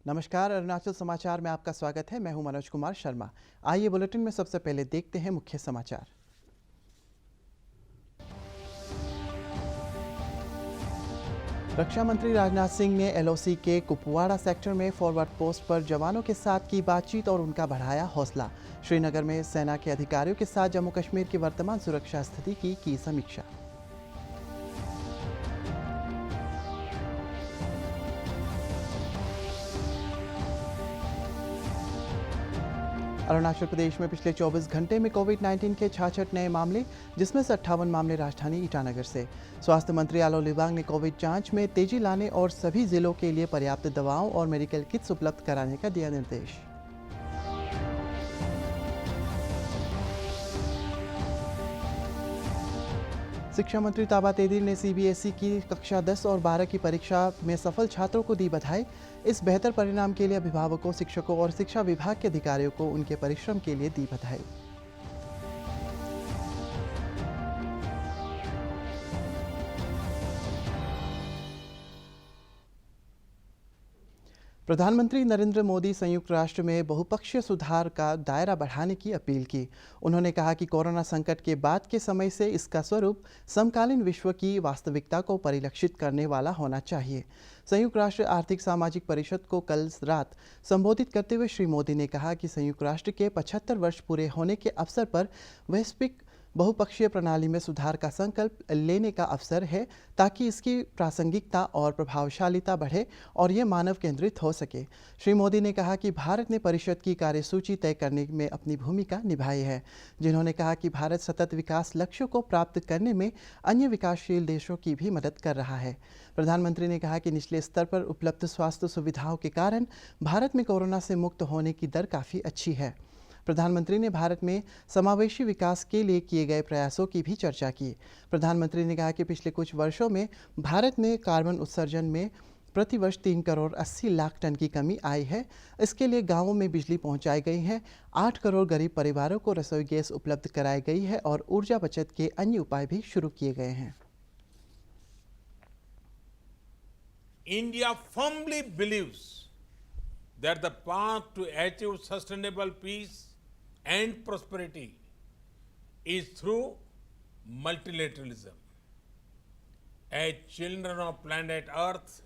नमस्कार, अरुणाचल समाचार में आपका स्वागत है। मैं हूं मनोज कुमार शर्मा। आइए बुलेटिन में सबसे पहले देखते हैं मुख्य समाचार। रक्षा मंत्री राजनाथ सिंह ने एलओसी के कुपवाड़ा सेक्टर में फॉरवर्ड पोस्ट पर जवानों के साथ की बातचीत और उनका बढ़ाया हौसला। श्रीनगर में सेना के अधिकारियों के साथ जम्मू कश्मीर की वर्तमान सुरक्षा स्थिति की समीक्षा। अरुणाचल प्रदेश में पिछले 24 घंटे में कोविड-19 के 66 नए मामले, जिसमें से 58 मामले राजधानी ईटानगर से। स्वास्थ्य मंत्री आलो लिबांग ने कोविड जांच में तेजी लाने और सभी जिलों के लिए पर्याप्त दवाओं और मेडिकल किट्स उपलब्ध कराने का दिया निर्देश। शिक्षा मंत्री ताबा तेदिर ने सीबीएसई की कक्षा 10 और 12 की परीक्षा में सफल छात्रों को दी बधाई। इस बेहतर परिणाम के लिए अभिभावकों, शिक्षकों और शिक्षा विभाग के अधिकारियों को उनके परिश्रम के लिए दी बधाई। प्रधानमंत्री नरेंद्र मोदी संयुक्त राष्ट्र में बहुपक्षीय सुधार का दायरा बढ़ाने की अपील की। उन्होंने कहा कि कोरोना संकट के बाद के समय से इसका स्वरूप समकालीन विश्व की वास्तविकता को परिलक्षित करने वाला होना चाहिए। संयुक्त राष्ट्र आर्थिक सामाजिक परिषद को कल रात संबोधित करते हुए श्री मोदी ने कहा कि संयुक्त राष्ट्र के 75 वर्ष पूरे होने के अवसर पर वैश्विक बहुपक्षीय प्रणाली में सुधार का संकल्प लेने का अवसर है, ताकि इसकी प्रासंगिकता और प्रभावशीलता बढ़े और ये मानव केंद्रित हो सके। श्री मोदी ने कहा कि भारत ने परिषद की कार्यसूची तय करने में अपनी भूमिका निभाई है, जिन्होंने कहा कि भारत सतत विकास लक्ष्यों को प्राप्त करने में अन्य विकासशील देशों की भी मदद कर रहा है। प्रधानमंत्री ने कहा कि निचले स्तर पर उपलब्ध स्वास्थ्य सुविधाओं के कारण भारत में कोरोना से मुक्त होने की दर काफ़ी अच्छी है। प्रधानमंत्री ने भारत में समावेशी विकास के लिए किए गए प्रयासों की भी चर्चा की। प्रधानमंत्री ने कहा कि पिछले कुछ वर्षों में भारत में कार्बन उत्सर्जन में प्रति वर्ष 3 करोड़ 80 लाख टन की कमी आई है। इसके लिए गांवों में बिजली पहुंचाई गई है, 8 करोड़ गरीब परिवारों को रसोई गैस उपलब्ध कराई गई है और ऊर्जा बचत के अन्य उपाय भी शुरू किए गए हैं। India firmly believes that the path to achieve sustainable peace and prosperity is through multilateralism. As children of planet Earth,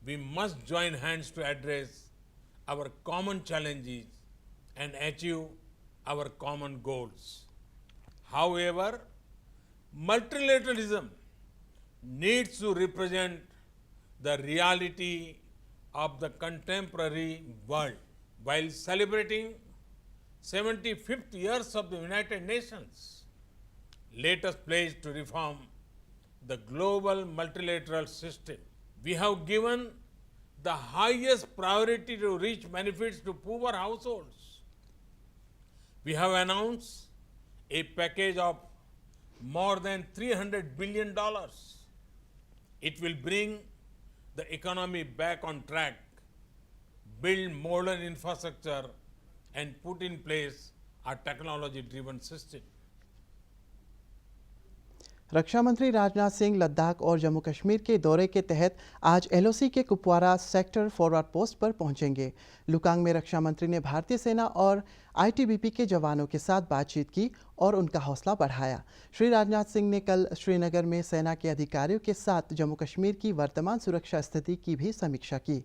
we must join hands to address our common challenges and achieve our common goals. However, multilateralism needs to represent the reality of the contemporary world. While celebrating 75th years of the United Nations, let us pledge to reform the global multilateral system. We have given the highest priority to reach benefits to poor households. We have announced a package of more than $300 billion. It will bring the economy back on track, build modern infrastructure, and put in place a technology-driven system. रक्षा मंत्री राजनाथ सिंह लद्दाख और जम्मू कश्मीर के दौरे के तहत आज LOC के Kupwara sector forward post पर पहुंचेंगे। लुकांग में रक्षा मंत्री ने भारतीय सेना और आईटीबीपी के जवानों के साथ बातचीत की और उनका हौसला बढ़ाया। श्री राजनाथ सिंह ने कल श्रीनगर में सेना के अधिकारियों के साथ जम्मू कश्मीर की वर्तमान सुरक्षा स्थिति की भी समीक्षा की।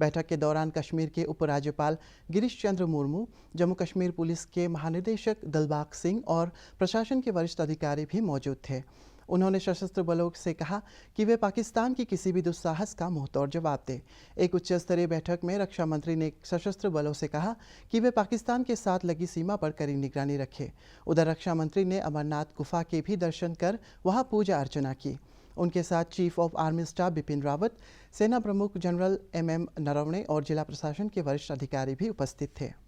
बैठक के दौरान कश्मीर के उपराज्यपाल गिरीश चंद्र मुर्मू, जम्मू कश्मीर पुलिस के महानिदेशक दिलबाग सिंह और प्रशासन के वरिष्ठ अधिकारी भी मौजूद थे। उन्होंने सशस्त्र बलों से कहा कि वे पाकिस्तान की किसी भी दुस्साहस का मुंहतोड़ जवाब दें। एक उच्च स्तरीय बैठक में रक्षा मंत्री ने सशस्त्र बलों से कहा कि वे पाकिस्तान के साथ लगी सीमा पर कड़ी निगरानी रखें। उधर रक्षा मंत्री ने अमरनाथ गुफा के भी दर्शन कर वहां पूजा अर्चना की। उनके साथ chief of army staff Bipin Rawat, सेना प्रमुख जनरल एमएम नरवणे और जिला प्रशासन के वरिष्ठ अधिकारी भी उपस्थित थे।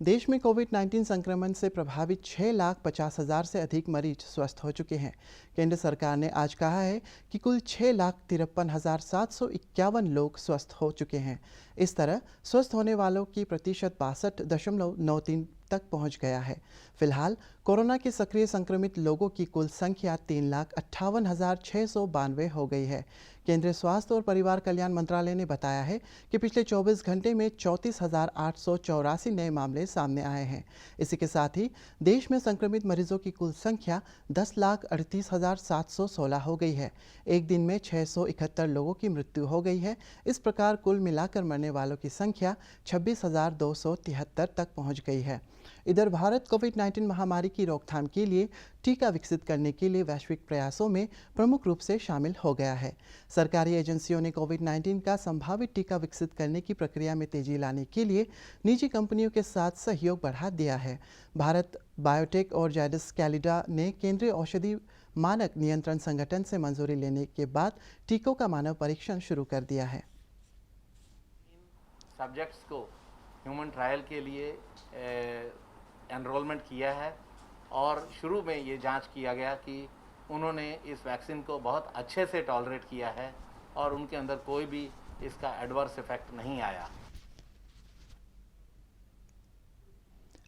देश में कोविड-19 संक्रमण से प्रभावित 6,50,000 से अधिक मरीज स्वस्थ हो चुके हैं। केंद्र सरकार ने आज कहा है कि कुल 6,53,751 लोग स्वस्थ हो चुके हैं। इस तरह स्वस्थ होने वालों की प्रतिशत 62.93 तक पहुंच गया है। फिलहाल कोरोना के सक्रिय संक्रमित लोगों की कुल संख्या 3,58,692 हो गई है। केंद्रीय स्वास्थ्य और परिवार कल्याण मंत्रालय ने बताया है कि पिछले 24 घंटे में 34,884 नए मामले सामने आए हैं। इसी के साथ ही देश में संक्रमित मरीजों की कुल संख्या 10,38,716 हो गई है। एक दिन में 671 लोगों की मृत्यु हो गई है। इस प्रकार कुल मिलाकर मरने वालों की संख्या 26,273 तक पहुंच गई है। इधर भारत कोविड-19 महामारी की रोकथाम के लिए टीका विकसित करने के लिए वैश्विक प्रयासों में प्रमुख रूप से शामिल हो गया है। सरकारी एजेंसियों ने कोविड-19 का संभावित टीका विकसित करने की प्रक्रिया में तेजी लाने के लिए निजी कंपनियों के साथ सहयोग बढ़ा दिया है। भारत बायोटेक और जायडस कैडिला ने केंद्रीय औषधि मानक नियंत्रण संगठन से मंजूरी लेने के बाद टीकों का मानव परीक्षण शुरू कर दिया है। सब्जेक्ट्स को ह्यूमन ट्रायल के लिए एनरोलमेंट किया है और शुरू में ये जांच किया गया कि उन्होंने इस वैक्सीन को बहुत अच्छे से टॉलरेट किया है और उनके अंदर कोई भी इसका एडवर्स इफेक्ट नहीं आया।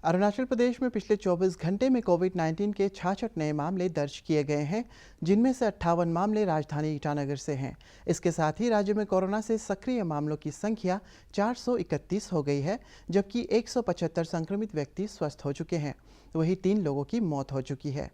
अरुणाचल प्रदेश में पिछले 24 घंटे में कोविड-19 के 66 नए मामले दर्ज किए गए हैं, जिनमें से 58 मामले राजधानी ईटानगर से हैं। इसके साथ ही राज्य में कोरोना से सक्रिय मामलों की संख्या 431 हो गई है, जबकि 175 संक्रमित व्यक्ति स्वस्थ हो चुके हैं। वहीं 3 लोगों की मौत हो चुकी है।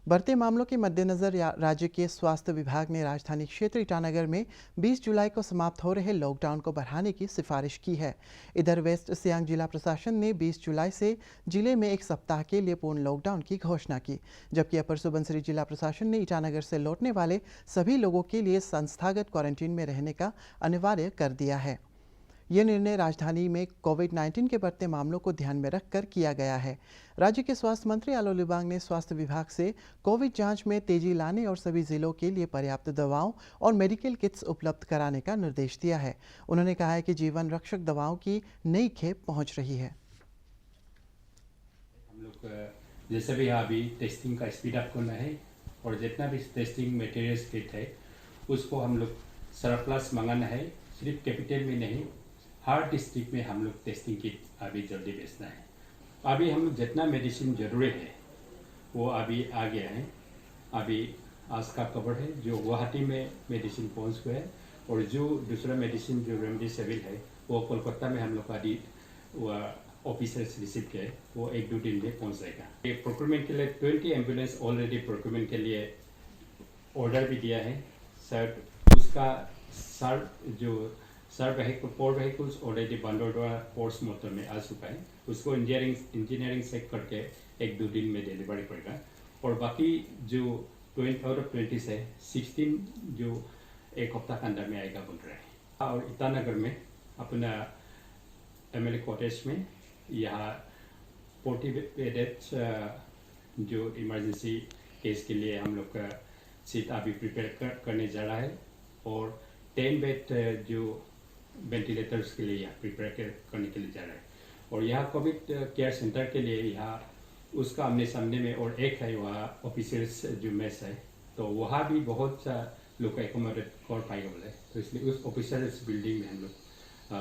बढ़ते मामलों के मद्देनजर राज्य के स्वास्थ्य विभाग ने राजधानी क्षेत्र ईटानगर में 20 जुलाई को समाप्त हो रहे लॉकडाउन को बढ़ाने की सिफारिश की है। इधर वेस्ट सियांग जिला प्रशासन ने 20 जुलाई से जिले में एक सप्ताह के लिए पूर्ण लॉकडाउन की घोषणा की, जबकि अपर सुबनसिरी जिला प्रशासन ने ईटानगर से लौटने वाले सभी लोगों के लिए संस्थागत क्वारंटीन में रहने का अनिवार्य कर दिया है। ये निर्णय राजधानी में कोविड-19 के बढ़ते मामलों को ध्यान में रखकर किया गया है। राज्य के स्वास्थ्य मंत्री आलो लिबांग ने स्वास्थ्य विभाग से कोविड जांच में तेजी लाने और सभी जिलों के लिए पर्याप्त दवाओं और मेडिकल किट्स उपलब्ध कराने का निर्देश दिया है। उन्होंने कहा है कि जीवन रक्षक दवाओं की नई खेप पहुंच रही है। हम लोग जैसे भी अभी टेस्टिंग का स्पीड अप करना है और जितना भी टेस्टिंग मटेरियल्स किट है उसको हम लोग सरप्लस मंगाना है। सिर्फ कैपिटल में नहीं, हर डिस्ट्रिक्ट में हम लोग टेस्टिंग किट अभी जल्दी बेचना है। अभी हम लोग जितना मेडिसिन जरूरी है वो अभी आ गया है। अभी आज का खबर है जो गुवाहाटी में मेडिसिन पहुंच गया है और जो दूसरा मेडिसिन जो रेमडेसिविर है वो कोलकाता में हम लोग अभी ऑफिसर्स रिसीव किए, वो 1-2 दिन में पहुंच जाएगा। ये प्रोक्योरमेंट के लिए 20 एम्बुलेंस ऑलरेडी प्रोक्योरमेंट के लिए ऑर्डर भी दिया है। सर उसका सर व्हीकल्स ऑलरेडी बंडोडरा पोर्ट्स मोटर में आ चुका है। उसको इंजीनियरिंग चेक करके 1-2 दिन में डिलीवरी पड़ेगा और बाकी जो 20 से 16 जो एक हफ्ता के अंदर में आएगा बोल रहे हैं। और ईटानगर में अपना एमएलए कॉटेज में यहाँ 40 बेडेड जो इमरजेंसी केस के लिए हम लोग का सीट अभी प्रिपेयर करने जा रहा है और 10 बेड जो वेंटिलेटर्स के लिए यहाँ प्रिपेयर करने के लिए जा रहा है। और यहाँ कोविड केयर सेंटर के लिए यहाँ उसका आमने सामने में और एक है वहाँ ऑफिसर्स जो मेस है, तो वहाँ भी बहुत लोग एकोमोडेट कर पाएगा बोले, तो इसलिए उस ऑफिसर्स बिल्डिंग में हम लोग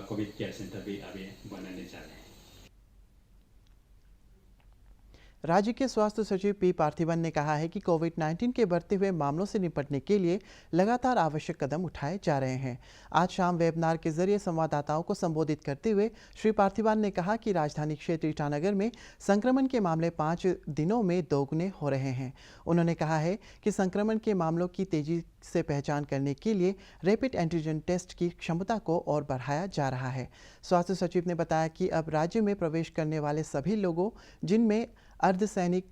कोविड केयर सेंटर भी अभी बनाने जा रहे हैं। राज्य के स्वास्थ्य सचिव पी पार्थिवन ने कहा है कि कोविड-19 के बढ़ते हुए मामलों से निपटने के लिए लगातार आवश्यक कदम उठाए जा रहे हैं। आज शाम वेबिनार के जरिए संवाददाताओं को संबोधित करते हुए श्री पार्थिवन ने कहा कि राजधानी क्षेत्र ईटानगर में संक्रमण के मामले 5 दिनों में दोगुने हो रहे हैं। उन्होंने कहा है कि संक्रमण के मामलों की तेजी से पहचान करने के लिए रैपिड एंटीजन टेस्ट की क्षमता को और बढ़ाया जा रहा है। स्वास्थ्य सचिव ने बताया कि अब राज्य में प्रवेश करने वाले सभी लोगों, जिनमें अर्धसैनिक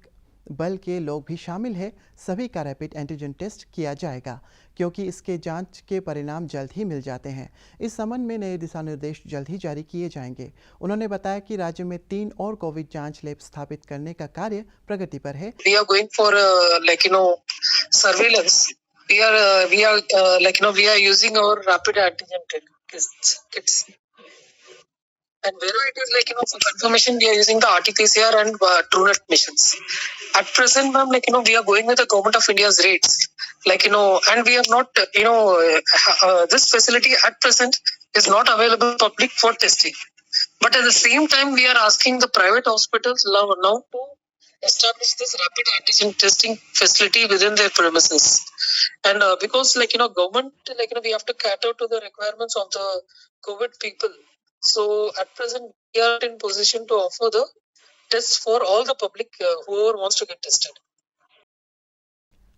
बल के लोग भी शामिल हैं, सभी का रैपिड एंटीजन टेस्ट किया जाएगा, क्योंकि इसके जांच के परिणाम जल्द ही मिल जाते हैं। इस संबंध में नए दिशा निर्देश जल्द ही जारी किए जाएंगे। उन्होंने बताया कि राज्य में 3 और कोविड जांच लैब स्थापित करने का कार्य प्रगति पर है। We are going for surveillance. We are using our rapid antigen kits. And wherever it is for confirmation, we are using the RT-PCR and TrueNet missions. At present, ma'am, we are going with the Government of India's rates. And we are not, this facility at present is not available public for testing. But at the same time, we are asking the private hospitals now to establish this rapid antigen testing facility within their premises. And because, government, we have to cater to the requirements of the COVID people. So at present, we are in position to offer the tests for all the public, whoever wants to get tested.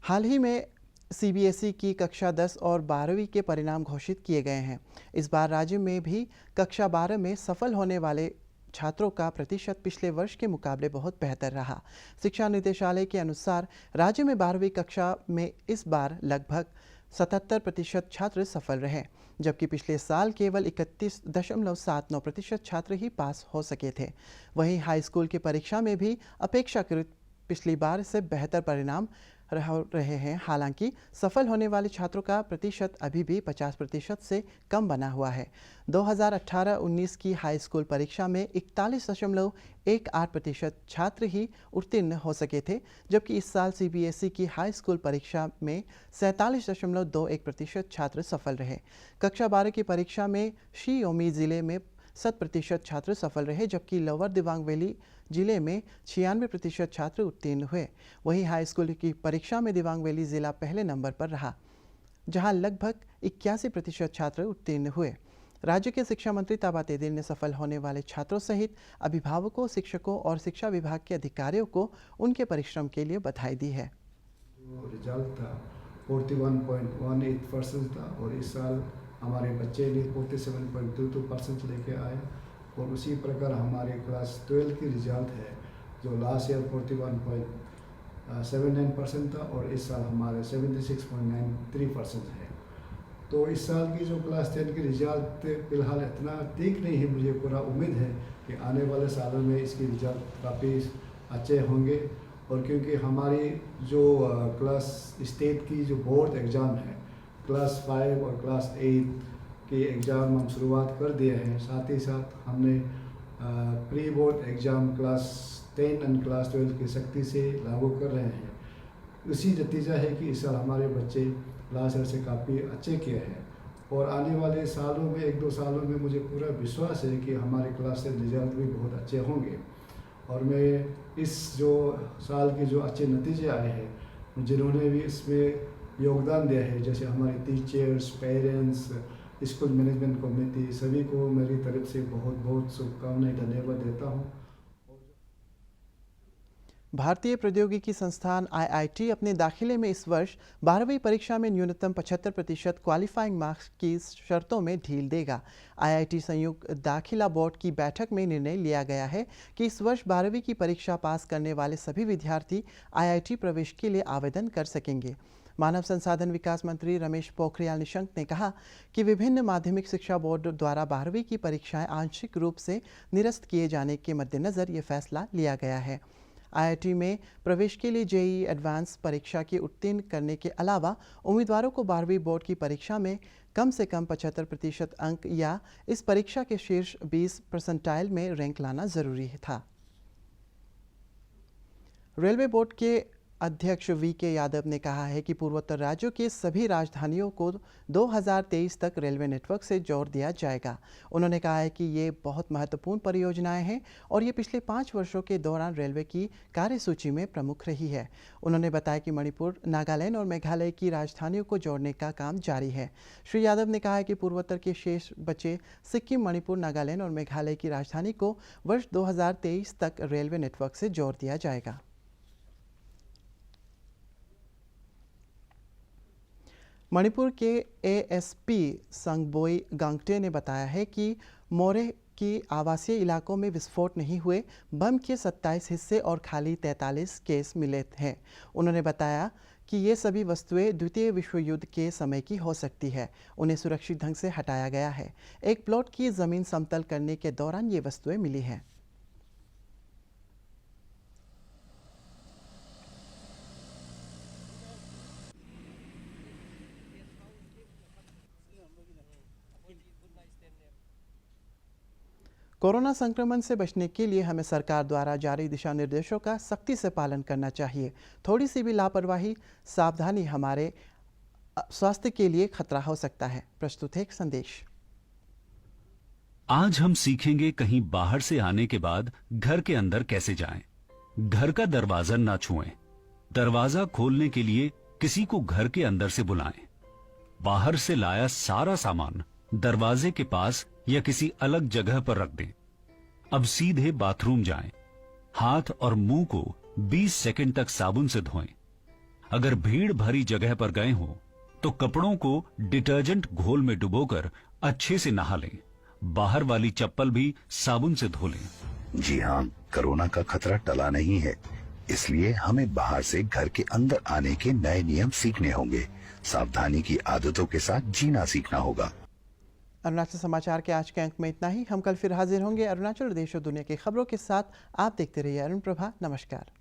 हाल ही में CBSE की कक्षा 10 और 12वीं के परिणाम घोषित किए गए हैं। इस बार राज्य में भी कक्षा 12 में सफल होने वाले छात्रों का प्रतिशत पिछले वर्ष के मुकाबले बहुत बेहतर रहा। शिक्षा निदेशालय के अनुसार राज्य में 12वीं कक्षा में इस बार लगभग 77% छात्र सफल रहे, जबकि पिछले साल केवल 31.79% छात्र ही पास हो सके थे। वहीं हाई स्कूल की परीक्षा में भी अपेक्षाकृत पिछली बार से बेहतर परिणाम रहे हैं। हालांकि सफल होने वाले छात्रों का प्रतिशत अभी भी 50% से कम बना हुआ है। 2018-19 की हाई स्कूल परीक्षा में 41.18% छात्र ही उत्तीर्ण हो सके थे, जबकि इस साल सीबीएसई की हाई स्कूल परीक्षा में 47.21% छात्र सफल रहे। कक्षा 12 की परीक्षा में शी-योमी जिले में 100% छात्र सफल रहे, जबकि लोअर दिबांग वैली जिले में 96% छात्र उत्तीर्ण हुए। वहीं हाई स्कूल की परीक्षा में दिबांग वैली जिला पहले नंबर पर रहा, जहां लगभग 81% छात्र उत्तीर्ण हुए। राज्य के शिक्षा मंत्री ताबा तेदिर ने सफल होने वाले छात्रों सहित अभिभावकों, शिक्षकों और शिक्षा विभाग के अधिकारियों को उनके परिश्रम के लिए बधाई दी है। रिजल्ट था 41.18% था और इस साल हमारे बच्चे ने 47.22% लेके आए और उसी प्रकार हमारे क्लास 12 की रिजल्ट है जो लास्ट ईयर 41.79% था और इस साल हमारे 76.93% है। तो इस साल की जो क्लास 10 की रिजल्ट फ़िलहाल इतना ठीक नहीं है। मुझे पूरा उम्मीद है कि आने वाले सालों में इसकी रिजल्ट काफ़ी अच्छे होंगे और क्योंकि हमारी जो क्लास स्टेट की जो बोर्ड एग्ज़ाम है क्लास 5 और क्लास 8 के एग्ज़ाम हम शुरुआत कर दिए हैं। साथ ही साथ हमने pre board exam class 10 and class 12 की सख्ती से लागू कर रहे हैं। उसी नतीजा है कि इस साल हमारे बच्चे लास्ट ईयर से काफ़ी अच्छे किए हैं और आने वाले सालों में 1-2 सालों में मुझे पूरा विश्वास है कि हमारे क्लास 10 रिजल्ट भी बहुत अच्छे होंगे। और मैं इस जो साल के जो अच्छे नतीजे आए हैं, जिन्होंने भी इसमें योगदान दिया है, जैसे हमारे teachers, parents, school management committee, सभी को मेरी तरफ से बहुत बहुत शुभकामनाएं, धन्यवाद देता हूँ। भारतीय प्रौद्योगिकी संस्थान आईआईटी अपने दाखिले में इस वर्ष 12वीं परीक्षा में न्यूनतम 75% क्वालिफाइंग मार्क्स की शर्तों में ढील देगा। आईआईटी संयुक्त दाखिला बोर्ड की बैठक में निर्णय लिया गया है कि इस वर्ष 12वीं की परीक्षा पास करने वाले सभी विद्यार्थी आईआईटी प्रवेश के लिए आवेदन कर सकेंगे। मानव संसाधन विकास मंत्री रमेश पोखरियाल निशंक ने कहा कि विभिन्न माध्यमिक शिक्षा बोर्ड द्वारा 12वीं की परीक्षाएं आंशिक रूप से निरस्त किए जाने के मद्देनज़र ये फैसला लिया गया है। आईआईटी में प्रवेश के लिए जेईई एडवांस परीक्षा की उत्तीर्ण करने के अलावा उम्मीदवारों को 12वीं बोर्ड की परीक्षा में कम से कम 75% अंक या इस परीक्षा के शीर्ष 20 परसेंटाइल में रैंक लाना जरूरी था। रेलवे बोर्ड के अध्यक्ष वीके यादव ने कहा है कि पूर्वोत्तर राज्यों के सभी राजधानियों को 2023 तक रेलवे नेटवर्क से जोड़ दिया जाएगा। उन्होंने कहा है कि ये बहुत महत्वपूर्ण परियोजनाएं हैं और ये पिछले 5 वर्षों के दौरान रेलवे की कार्यसूची में प्रमुख रही है। उन्होंने बताया कि मणिपुर, नागालैंड और मेघालय की राजधानियों को जोड़ने का काम जारी है। श्री यादव ने कहा है कि पूर्वोत्तर के शेष बचे सिक्किम, मणिपुर, नागालैंड और मेघालय की राजधानी को वर्ष 2023 तक रेलवे नेटवर्क से जोड़ दिया जाएगा। मणिपुर के एएसपी संगबोई गांगटे ने बताया है कि मोरे की आवासीय इलाकों में विस्फोट नहीं हुए, बम के 27 हिस्से और खाली 43 केस मिले हैं। उन्होंने बताया कि ये सभी वस्तुएं द्वितीय विश्व युद्ध के समय की हो सकती है। उन्हें सुरक्षित ढंग से हटाया गया है। एक प्लॉट की ज़मीन समतल करने के दौरान ये वस्तुएं मिली हैं। कोरोना संक्रमण से बचने के लिए हमें सरकार द्वारा जारी दिशा निर्देशों का सख्ती से पालन करना चाहिए। थोड़ी सी भी लापरवाही, सावधानी हमारे स्वास्थ्य के लिए खतरा हो सकता है। प्रस्तुत है एक संदेश। आज हम सीखेंगे कहीं बाहर से आने के बाद घर के अंदर कैसे जाएं। घर का दरवाजा ना छुएं। दरवाजा खोलने के लिए किसी को घर के अंदर से बुलाएं। बाहर से लाया सारा सामान दरवाजे के पास या किसी अलग जगह पर रख दें। अब सीधे बाथरूम जाएं। हाथ और मुंह को 20 सेकंड तक साबुन से धोएं। अगर भीड़ भरी जगह पर गए हो तो कपड़ों को डिटर्जेंट घोल में डुबोकर अच्छे से नहा लें। बाहर वाली चप्पल भी साबुन से धो लें। जी हाँ, कोरोना का खतरा टला नहीं है, इसलिए हमें बाहर से घर के अंदर आने के नए नियम सीखने होंगे। सावधानी की आदतों के साथ जीना सीखना होगा। अरुणाचल समाचार के आज के अंक में इतना ही। हम कल फिर हाजिर होंगे अरुणाचल देश और दुनिया की खबरों के साथ। आप देखते रहिए अरुण प्रभा। नमस्कार।